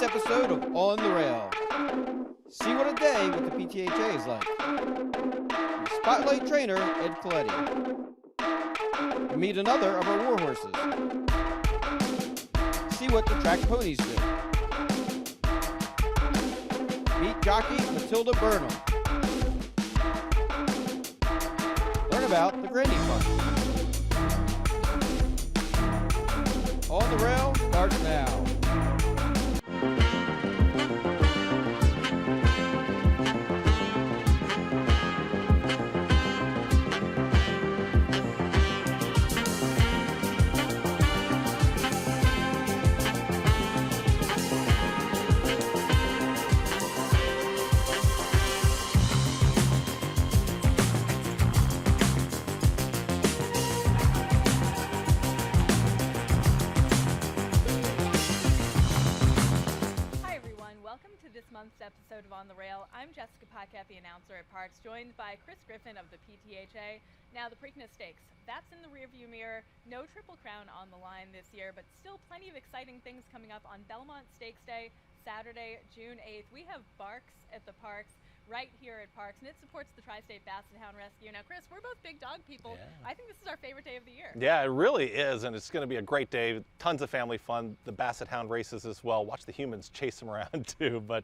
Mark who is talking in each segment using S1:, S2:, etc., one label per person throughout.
S1: this episode of On the Rail. See what a day with the PTHA is like. Spotlight trainer Ed Coletti. Meet another of our war horses. See what the track ponies do. Meet jockey Matilda Burnham. Learn about the Grandy Fund. On the Rail starts now.
S2: Episode of On the Rail. I'm Jessica Paquette, the announcer at Parks, joined by Chris Griffin of the PTHA. Now, the Preakness Stakes, that's in the rearview mirror. No Triple Crown on the line this year, but still plenty of exciting things coming up on Belmont Stakes Day, Saturday, June 8th. We have Barks at the Parks right here at Parks, and it supports the Tri-State Basset Hound Rescue. Now, Chris, we're both big dog people. Yeah. I think this is our favorite day of the year.
S3: Yeah, it really is, and it's going to be a great day. Tons of family fun, the Basset Hound races as well. Watch the humans chase them around too, but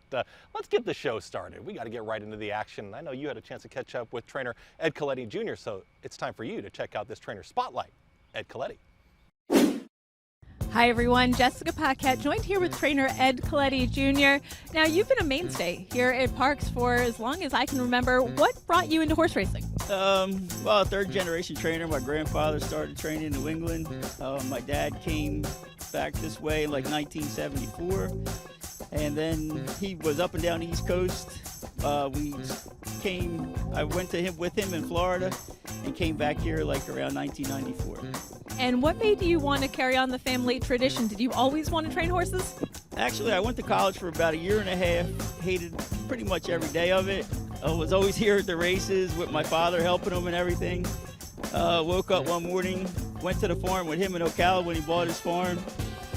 S3: let's get the show started. We got to get right into the action. I know you had a chance to catch up with trainer Ed Coletti Jr., so it's time for you to check out this trainer spotlight. Ed Coletti.
S2: Hi everyone, Jessica Paquette, joined here with trainer Ed Coletti Jr. Now, you've been a mainstay here at Parks for as long as I can remember. What brought you into horse racing?
S4: Well, a third generation trainer. My grandfather started training in New England. My dad came back this way in like 1974. And then he was up and down the East Coast. I went to him with him in Florida and came back here like around 1994.
S2: And what made you want to carry on the family tradition? Did you always want to train horses?
S4: Actually, I went to college for about a year and a half, hated pretty much every day of it. I was always here at the races with my father helping him and everything. Woke up one morning, went to the farm with him in Ocala when he bought his farm.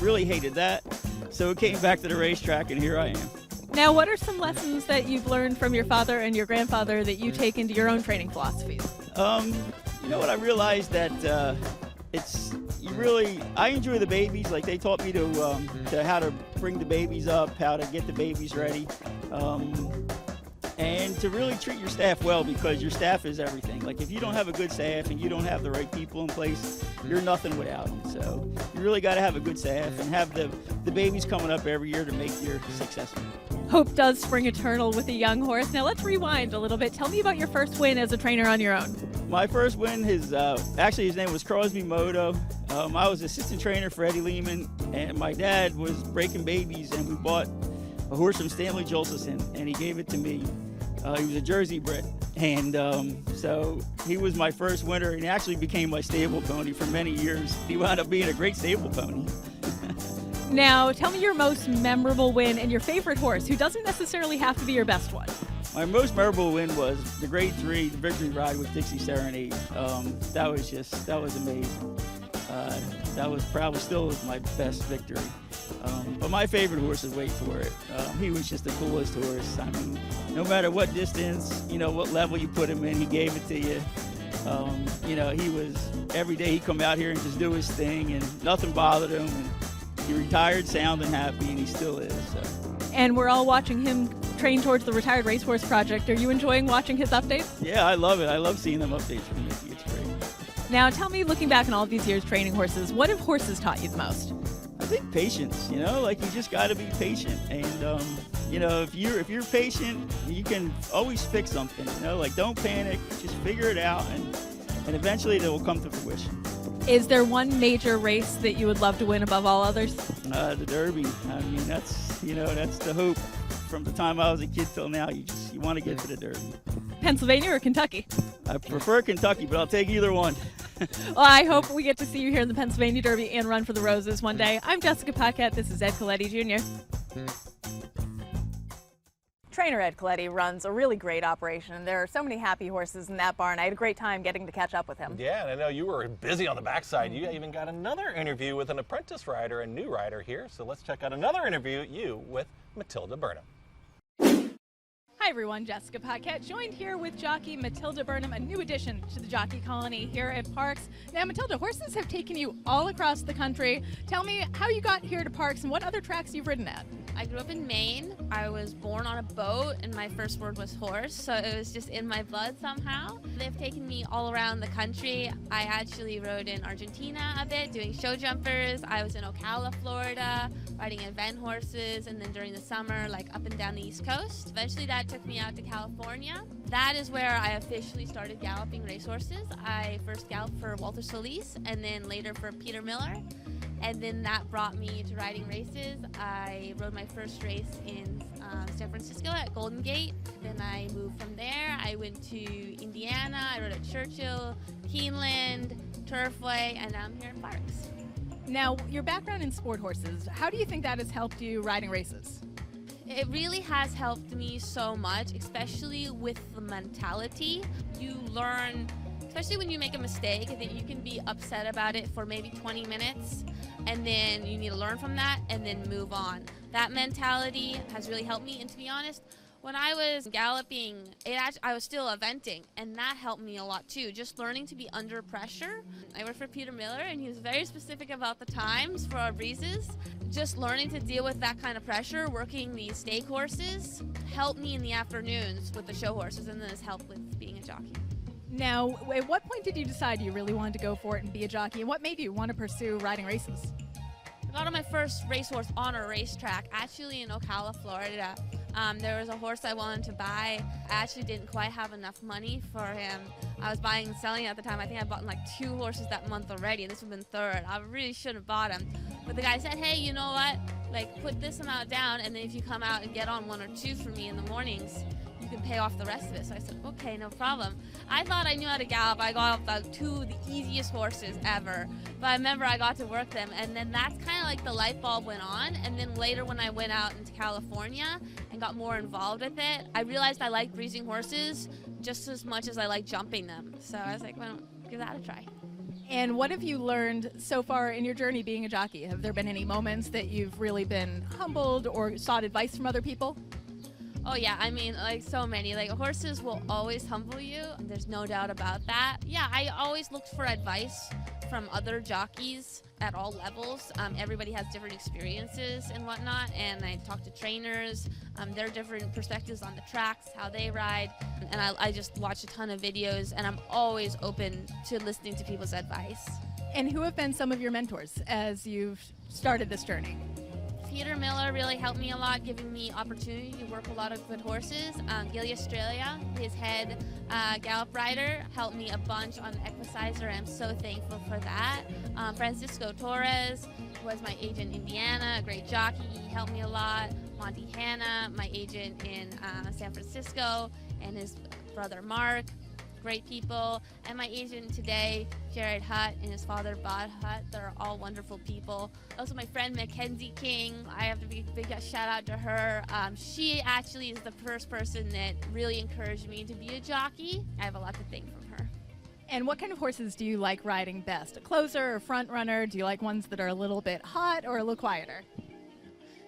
S4: Really hated that. So came back to the racetrack and here I am.
S2: Now, what are some lessons that you've learned from your father and your grandfather that you take into your own training philosophies?
S4: You know what, I realized that I enjoy the babies. Like, they taught me to how to bring the babies up, how to get the babies ready, and to really treat your staff well, because your staff is everything. Like, if you don't have a good staff and you don't have the right people in place, you're nothing without them. So you really got to have a good staff and have the babies coming up every year to make you successful.
S2: Hope does spring eternal with a young horse. Now let's rewind a little bit. Tell me about your first win as a trainer on your own.
S4: My first win, actually his name was Crosby Moto. I was assistant trainer for Eddie Lehman, and my dad was breaking babies, and we bought a horse from Stanley Jolson, and he gave it to me. He was a Jersey bred, and so he was my first winner, and he actually became my stable pony for many years. He wound up being a great stable pony.
S2: Now, tell me your most memorable win and your favorite horse, who doesn't necessarily have to be your best one.
S4: My most memorable win was the Grade 3 victory ride with Dixie Serenade. That was amazing. That was probably still my best victory. But my favorite horse is Wait For It. He was just the coolest horse. I mean, no matter what distance, what level you put him in, he gave it to you. He was, every day he'd come out here and just do his thing, and nothing bothered him. And he retired sound and happy, and he still is. So.
S2: And we're all watching him train towards the Retired Racehorse Project. Are you enjoying watching his updates?
S4: Yeah, I love it. I love seeing them updates from Mickey. It's great.
S2: Now, tell me, looking back on all of these years training horses, what have horses taught you the most?
S4: I think patience. Like, you just got to be patient, and if you're patient, you can always fix something. Like, don't panic, just figure it out, and eventually it will come to fruition.
S2: Is there one major race that you would love to win above all others?
S4: The Derby. I mean, that's the hope. From the time I was a kid till now, you want to get to the Derby.
S2: Pennsylvania or Kentucky?
S4: I prefer Kentucky, but I'll take either one.
S2: Well, I hope we get to see you here in the Pennsylvania Derby and run for the Roses one day. I'm Jessica Paquette. This is Ed Coletti Jr. trainer, Ed Coletti, runs a really great operation, and there are so many happy horses in that barn. I had a great time getting to catch up with him.
S3: Yeah, and I know you were busy on the backside. You even got another interview with an apprentice rider, a new rider here. So let's check out another interview with Matilda Burnham.
S2: Hi everyone, Jessica Paquette, joined here with jockey Matilda Burnham, a new addition to the jockey colony here at Parks. Now Matilda, horses have taken you all across the country. Tell me how you got here to Parks and what other tracks you've ridden at.
S5: I grew up in Maine. I was born on a boat and my first word was horse, so it was just in my blood somehow. They've taken me all around the country. I actually rode in Argentina a bit, doing show jumpers. I was in Ocala, Florida, riding event horses, and then during the summer, like up and down the East Coast. Eventually that took me out to California. That is where I officially started galloping racehorses. I first galloped for Walter Solis and then later for Peter Miller. And then that brought me to riding races. I rode my first race in San Francisco at Golden Gate. Then I moved from there. I went to Indiana. I rode at Churchill, Keeneland, Turfway, and now I'm here in Parks.
S2: Now, your background in sport horses, how do you think that has helped you riding races?
S5: It really has helped me so much, especially with the mentality. You learn, especially when you make a mistake, that you can be upset about it for maybe 20 minutes, and then you need to learn from that and then move on. That mentality has really helped me, and to be honest, when I was galloping, I was still eventing, and that helped me a lot too, just learning to be under pressure. I worked for Peter Miller, and he was very specific about the times for our breezes. Just learning to deal with that kind of pressure, working these stake horses, helped me in the afternoons with the show horses, and then has helped with being a jockey.
S2: Now, at what point did you decide you really wanted to go for it and be a jockey, and what made you want to pursue riding races?
S5: I got on my first racehorse on a racetrack, actually in Ocala, Florida. There was a horse I wanted to buy. I actually didn't quite have enough money for him. I was buying and selling at the time. I think I bought like 2 horses that month already, and this would have been third. I really should have bought him. But the guy said, hey, you know what? Like, put this amount down, and then if you come out and get on 1 or 2 for me in the mornings, you can pay off the rest of it. So I said, okay, no problem. I thought I knew how to gallop. I got off 2 of the easiest horses ever. But I remember I got to work them, and then that's kind of like the light bulb went on. And then later when I went out into California and got more involved with it, I realized I liked breezing horses just as much as I like jumping them. So I was like, well, give that a try.
S2: And what have you learned so far in your journey being a jockey? Have there been any moments that you've really been humbled or sought advice from other people?
S5: Oh yeah, I mean, like so many. Like horses will always humble you. There's no doubt about that. Yeah, I always looked for advice from other jockeys at all levels. Everybody has different experiences and whatnot, and I talk to trainers, their different perspectives on the tracks, how they ride, and I just watch a ton of videos, and I'm always open to listening to people's advice.
S2: And who have been some of your mentors as you've started this journey?
S5: Peter Miller really helped me a lot, giving me opportunity to work a lot of good horses. Gilly Australia, his head gallop rider, helped me a bunch on Equicizer. I'm so thankful for that. Francisco Torres was my agent in Indiana, a great jockey. He helped me a lot. Monty Hanna, my agent in San Francisco, and his brother Mark. Great people. And my agent today, Jared Hutt, and his father, Bod Hutt. They're all wonderful people. Also, my friend, Mackenzie King. I have to give a big shout out to her. She actually is the first person that really encouraged me to be a jockey. I have a lot to thank from her.
S2: And what kind of horses do you like riding best? A closer or front runner? Do you like ones that are a little bit hot or a little quieter?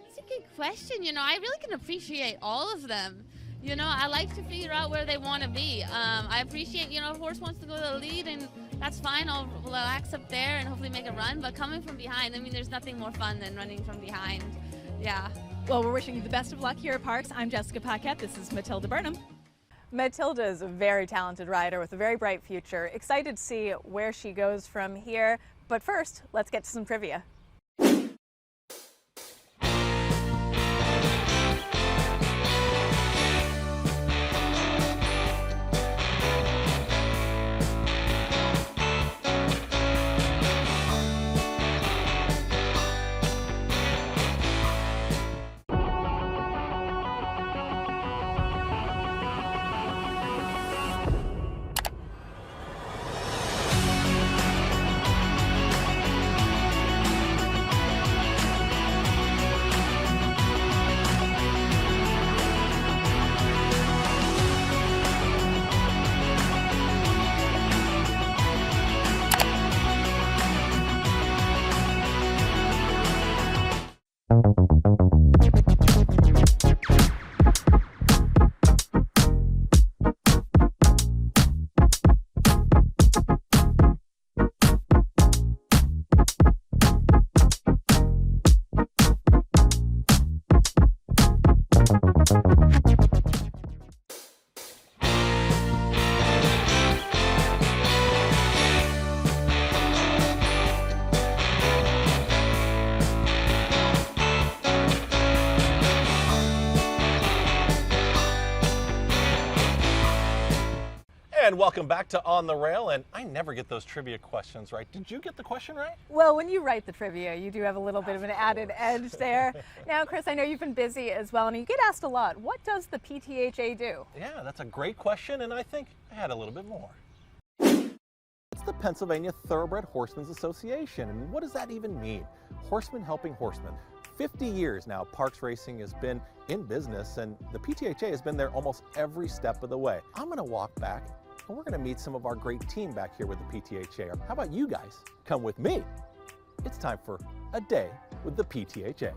S5: It's a good question. You know, I really can appreciate all of them. You know, I like to figure out where they want to be. I appreciate, you know, if a horse wants to go to the lead, and that's fine. I'll relax up there and hopefully make a run. But coming from behind, I mean, there's nothing more fun than running from behind. Yeah.
S2: Well, we're wishing you the best of luck here at Parks. I'm Jessica Paquette. This is Matilda Burnham. Matilda is a very talented rider with a very bright future. Excited to see where she goes from here. But first, let's get to some trivia.
S3: And welcome back to On the Rail. And I never get those trivia questions right. Did you get the question right?
S2: Well, when you write the trivia, you do have a little bit of an added edge there. Now, Chris, I know you've been busy as well, and you get asked a lot. What does the PTHA do?
S3: Yeah, that's a great question, and I think I had a little bit more. It's the Pennsylvania Thoroughbred Horsemen's Association, and what does that even mean? Horsemen helping horsemen. 50 years now, Parks Racing has been in business, and the PTHA has been there almost every step of the way. I'm going to walk back, and we're going to meet some of our great team back here with the PTHA. How about you guys? Come with me. It's time for a day with the PTHA.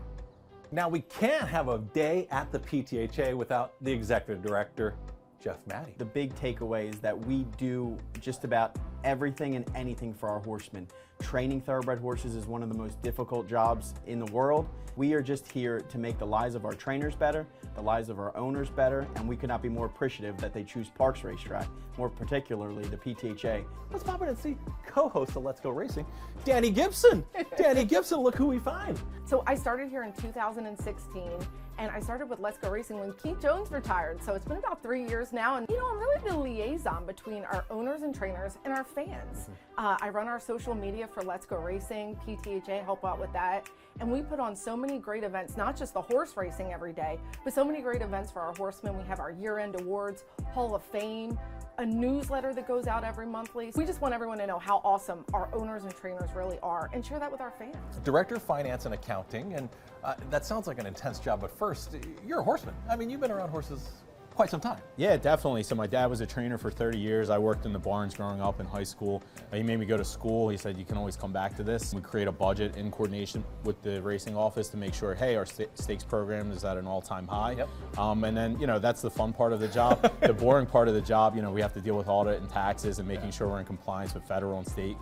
S3: Now, we can't have a day at the PTHA without the executive director, Jeff Maddie.
S6: The big takeaway is that we do just about everything and anything for our horsemen. Training thoroughbred horses is one of the most difficult jobs in the world. We are just here to make the lives of our trainers better, the lives of our owners better, and we could not be more appreciative that they choose Parks Racetrack, more particularly the PTHA.
S3: Let's pop in and see co-host of Let's Go Racing, Danny Gibson. Danny Gibson, look who we find.
S7: So I started here in 2016, and I started with Let's Go Racing when Keith Jones retired. So it's been about 3 years now, and I'm really the liaison between our owners and trainers and our fans. I run our social media for Let's Go Racing, PTHA, help out with that. And we put on so many great events, not just the horse racing every day, but so many great events for our horsemen. We have our year-end awards, Hall of Fame, a newsletter that goes out every monthly. We just want everyone to know how awesome our owners and trainers really are and share that with our fans.
S3: Director of Finance and Accounting, and that sounds like an intense job, but first, you're a horseman. I mean, you've been around horses quite some time.
S8: Yeah, definitely. So my dad was a trainer for 30 years. I worked in the barns growing up in high school. He made me go to school. He said, you can always come back to this. We create a budget in coordination with the racing office to make sure, hey, our stakes program is at an all-time high.
S3: Yep.
S8: And then, that's the fun part of the job. The boring part of the job, we have to deal with audit and taxes and making sure we're in compliance with federal and state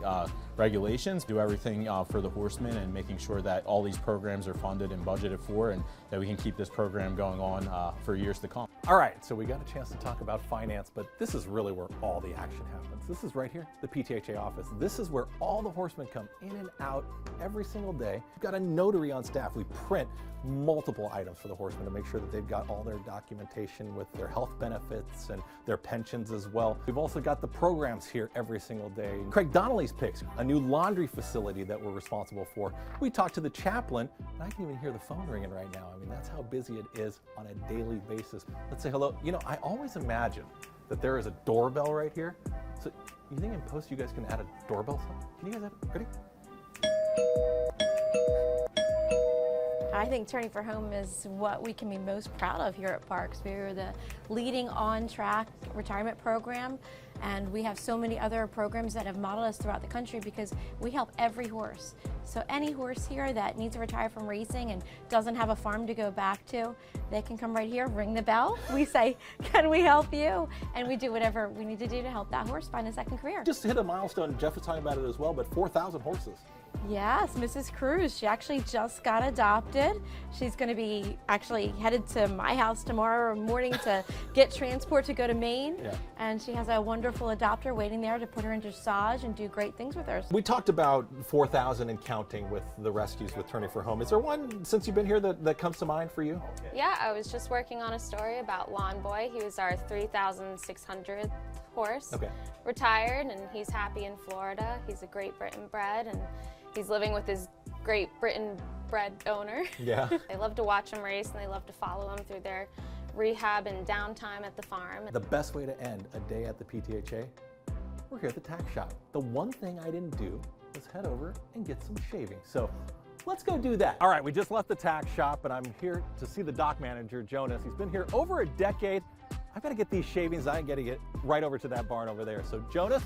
S8: regulations, do everything for the horsemen and making sure that all these programs are funded and budgeted for and that we can keep this program going on for years to come.
S3: All right, so we got a chance to talk about finance, but this is really where all the action happens. This is right here, the PTHA office. This is where all the horsemen come in and out every single day. We've got a notary on staff. We print multiple items for the horsemen to make sure that they've got all their documentation with their health benefits and their pensions as well. We've also got the programs here every single day. Craig Donnelly's picks, a new laundry facility that we're responsible for. We talked to the chaplain, and I can even hear the phone ringing right now. I mean, that's how busy it is on a daily basis. Let's say hello. I always imagine that there is a doorbell right here. So you think in post you guys can add a doorbell? Can you guys add it? Ready?
S9: I think Turning for Home is what we can be most proud of here at Parks. We're the leading on-track retirement program, and we have so many other programs that have modeled us throughout the country because we help every horse. So any horse here that needs to retire from racing and doesn't have a farm to go back to, they can come right here, ring the bell. We say, can we help you? And we do whatever we need to do to help that horse find a second career.
S3: Just hit a milestone. Jeff was talking about it as well, but 4,000 horses.
S9: Yes, Mrs. Cruz, she actually just got adopted. She's going to be actually headed to my house tomorrow morning to get transport to go to Maine.
S3: Yeah.
S9: And she has a wonderful adopter waiting there to put her in dressage and do great things with her.
S3: We talked about 4,000 and counting with the rescues with Turning for Home. Is there one, since you've been here, that comes to mind for you?
S10: Yeah, I was just working on a story about Lawn Boy. He was our 3,600th horse.
S3: Okay.
S10: Retired, and he's happy in Florida. He's a Great Britain bred, and he's living with his Great Britain bred owner.
S3: Yeah.
S10: They love to watch him race, and they love to follow him through their rehab and downtime at the farm.
S3: The best way to end a day at the PTHA, we're here at the tack shop. The one thing I didn't do was head over and get some shaving. So let's go do that. All right, we just left the tack shop, and I'm here to see the dock manager, Jonas. He's been here over a decade. I've got to get these shavings. I got to get right over to that barn over there. So Jonas,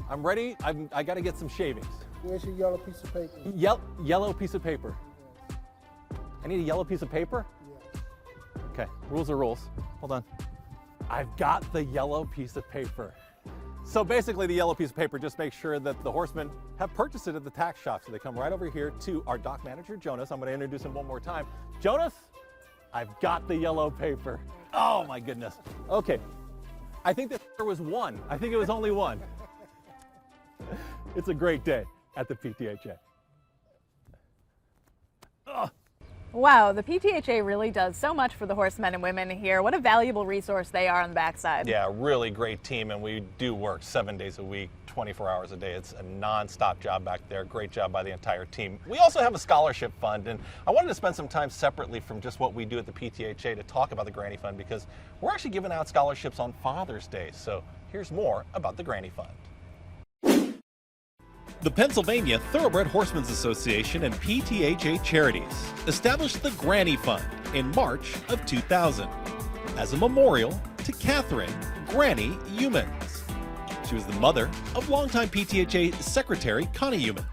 S3: I'm ready. I got to get some shavings.
S11: Where's your yellow piece of paper?
S3: Yellow piece of paper. I need a yellow piece of paper?
S11: Yeah.
S3: Okay, rules are rules. Hold on. I've got the yellow piece of paper. So basically the yellow piece of paper just makes sure that the horsemen have purchased it at the tack shop. So they come right over here to our dock manager, Jonas. I'm going to introduce him one more time. Jonas, I've got the yellow paper. Oh my goodness. Okay, I think that there was one. I think it was only one. It's a great day at the PTHA.
S2: Wow, the PTHA really does so much for the horsemen and women here. What a valuable resource they are on the backside.
S3: Yeah, really great team, and we do work 7 days a week, 24 hours a day. It's a non-stop job back there. Great job by the entire team. We also have a scholarship fund, and I wanted to spend some time separately from just what we do at the PTHA to talk about the Granny Fund, because we're actually giving out scholarships on Father's Day. So here's more about the Granny Fund. The Pennsylvania Thoroughbred Horsemen's Association and PTHA Charities established the Granny Fund in March of 2000 as a memorial to Catherine Granny Humans. She was the mother of longtime PTHA Secretary Connie Humans.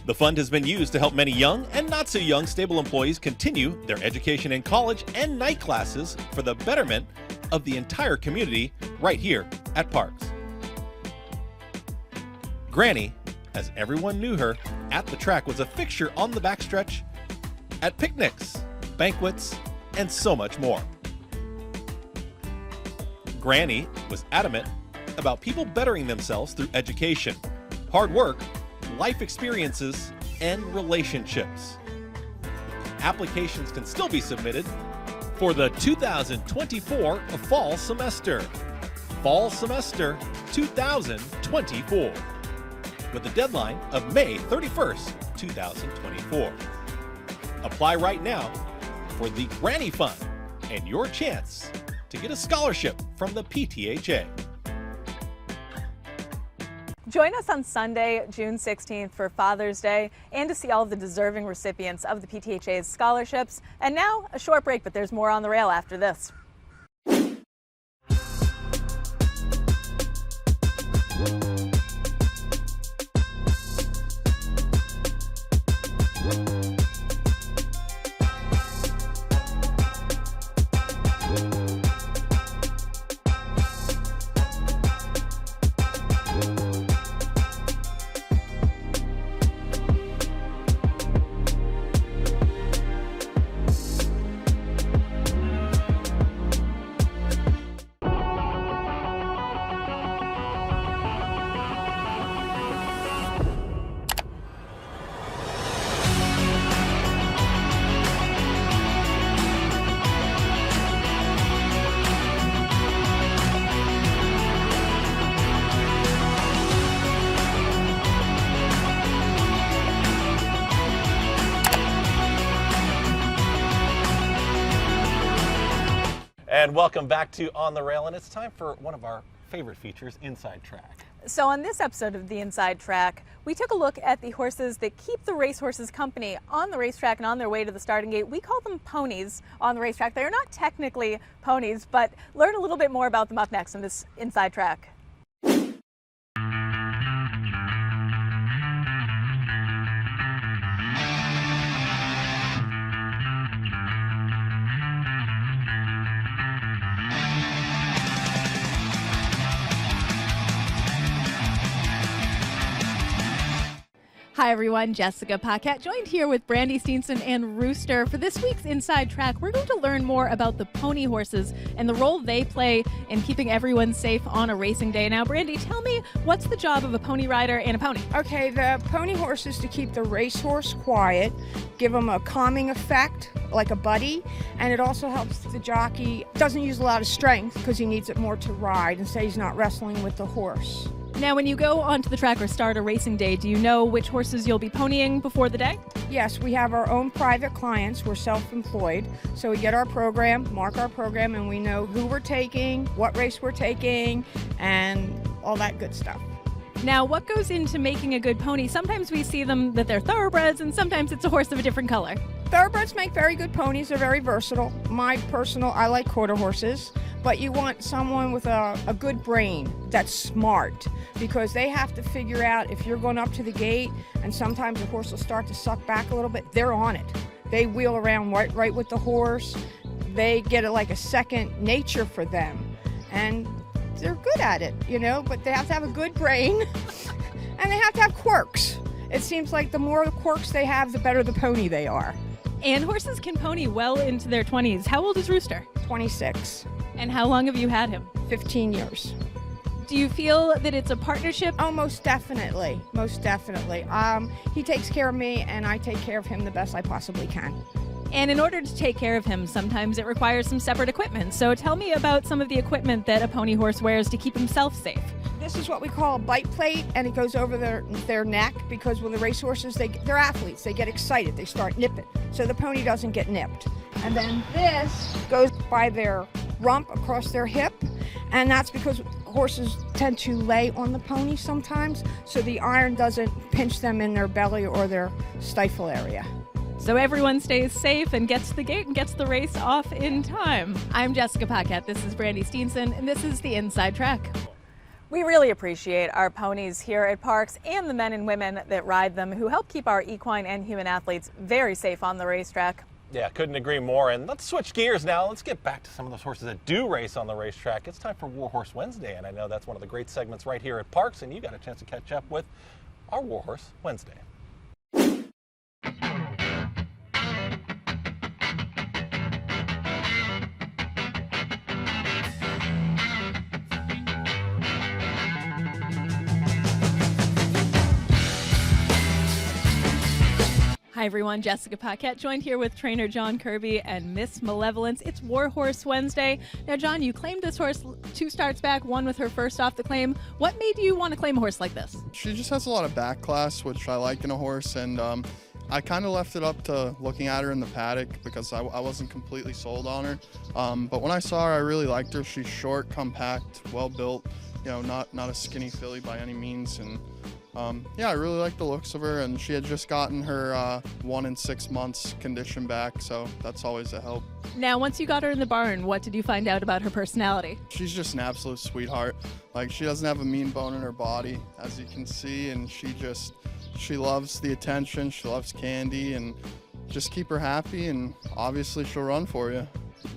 S3: The fund has been used to help many young and not so young stable employees continue their education in college and night classes for the betterment of the entire community right here at Parks. Granny, as everyone knew her at the track, was a fixture on the backstretch, at picnics, banquets, and so much more. Granny was adamant about people bettering themselves through education, hard work, life experiences, and relationships. Applications can still be submitted for the 2024 fall semester. Fall semester 2024. With a deadline of May 31st, 2024. Apply right now for the Granny Fund and your chance to get a scholarship from the PTHA.
S2: Join us on Sunday, June 16th for Father's Day and to see all of the deserving recipients of the PTHA's scholarships. And now, a short break, but there's more on the rail after this.
S3: And welcome back to On the Rail, and it's time for one of our favorite features, Inside Track.
S2: So on this episode of the Inside Track, we took a look at the horses that keep the racehorses company on the racetrack and on their way to the starting gate. We call them ponies on the racetrack. They're not technically ponies, but learn a little bit more about them up next in this Inside Track. Hi everyone, Jessica Paquette, joined here with Brandy Steenson and Rooster. For this week's Inside Track, we're going to learn more about the pony horses and the role they play in keeping everyone safe on a racing day. Now, Brandy, tell me, what's the job of a pony rider and a pony?
S12: Okay, the pony horse is to keep the racehorse quiet, give him a calming effect, like a buddy, and it also helps the jockey, doesn't use a lot of strength because he needs it more to ride and say he's not wrestling with the horse.
S2: Now, when you go onto the track or start a racing day, do you know which horses you'll be ponying before the day?
S12: Yes, we have our own private clients. We're self-employed. So we get our program, mark our program, and we know who we're taking, what race we're taking, and all that good stuff.
S2: Now, what goes into making a good pony? Sometimes we see them that they're thoroughbreds, and sometimes it's a horse of a different color.
S12: Thoroughbreds make very good ponies. They're very versatile. I like quarter horses, but you want someone with a good brain that's smart, because they have to figure out if you're going up to the gate and sometimes the horse will start to suck back a little bit, they're on it. They wheel around right with the horse. They get it like a second nature for them. And they're good at it, but they have to have a good brain and they have to have quirks. It seems like the more quirks they have, the better the pony they are.
S2: And horses can pony well into their 20s. How old is Rooster?
S12: 26.
S2: And how long have you had him?
S12: 15 years.
S2: Do you feel that it's a partnership?
S12: Oh, most definitely. Most definitely. He takes care of me, and I take care of him the best I possibly can.
S2: And in order to take care of him, sometimes it requires some separate equipment. So tell me about some of the equipment that a pony horse wears to keep himself safe.
S12: This is what we call a bite plate, and it goes over their neck, because when the racehorses, they're athletes, they get excited, they start nipping, so the pony doesn't get nipped. And then this goes by their rump across their hip, and that's because horses tend to lay on the pony sometimes, so the iron doesn't pinch them in their belly or their stifle area.
S2: So everyone stays safe and gets to the gate and gets the race off in time. I'm Jessica Paquette, this is Brandy Steenson, and this is the Inside Track. We really appreciate our ponies here at Parks and the men and women that ride them who help keep our equine and human athletes very safe on the racetrack.
S3: Yeah, couldn't agree more. And let's switch gears now. Let's get back to some of those horses that do race on the racetrack. It's time for Warhorse Wednesday, and I know that's one of the great segments right here at Parks, and you got a chance to catch up with our Warhorse Wednesday.
S2: Hi everyone, Jessica Paquette joined here with trainer John Kirby and Miss Malevolence. It's Warhorse Wednesday. Now John, you claimed this horse 2 starts back, one with her first off the claim. What made you want to claim a horse like this?
S13: She just has a lot of back class, which I like in a horse, and I kind of left it up to looking at her in the paddock because I wasn't completely sold on her. But when I saw her, I really liked her. She's short, compact, well built, you know, not a skinny filly by any means, and yeah, I really like the looks of her, and she had just gotten her 1 in 6 months condition back, so that's always a help.
S2: Now, once you got her in the barn, what did you find out about her personality?
S13: She's just an absolute sweetheart. Like, she doesn't have a mean bone in her body, as you can see, and she loves the attention, she loves candy, and just keep her happy, and obviously she'll run for you.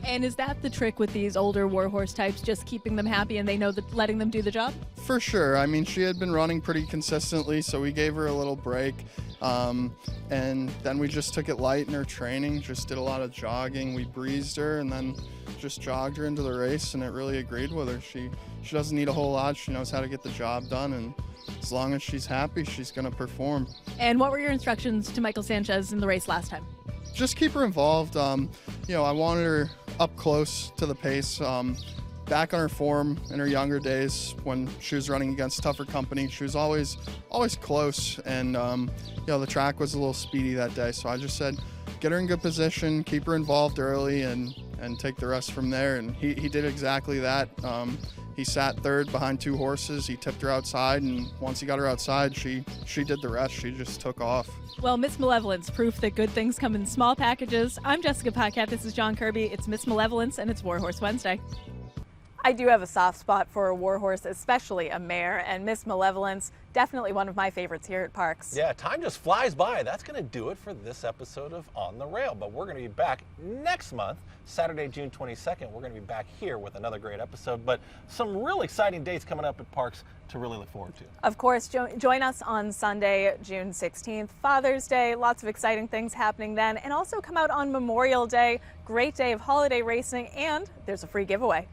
S2: And is that the trick with these older warhorse types, just keeping them happy and they know that letting them do the job?
S13: For sure. I mean, she had been running pretty consistently, so we gave her a little break. And then we just took it light in her training, just did a lot of jogging. We breezed her and then just jogged her into the race, and it really agreed with her. She doesn't need a whole lot. She knows how to get the job done, and as long as she's happy, she's going to perform.
S2: And what were your instructions to Michael Sanchez in the race last time?
S13: Just keep her involved. You know, I wanted her up close to the pace. Back on her form in her younger days when she was running against tougher company, she was always close, and you know, the track was a little speedy that day. So I just said, get her in good position, keep her involved early, and take the rest from there. And he did exactly that. He sat third behind 2 horses. He tipped her outside, and once he got her outside, she did the rest. She just took off.
S2: Well, Miss Malevolence, proof that good things come in small packages. I'm Jessica Paquette. This is John Kirby. It's Miss Malevolence, and it's Warhorse Wednesday. I do have a soft spot for a warhorse, especially a mare, and Miss Malevolence, definitely one of my favorites here at Parks.
S3: Yeah, time just flies by. That's going to do it for this episode of On the Rail, but we're going to be back next month, Saturday, June 22nd. We're going to be back here with another great episode, but some real exciting dates coming up at Parks to really look forward to.
S2: Of course, join us on Sunday, June 16th, Father's Day. Lots of exciting things happening then, and also come out on Memorial Day. Great day of holiday racing, and there's a free giveaway.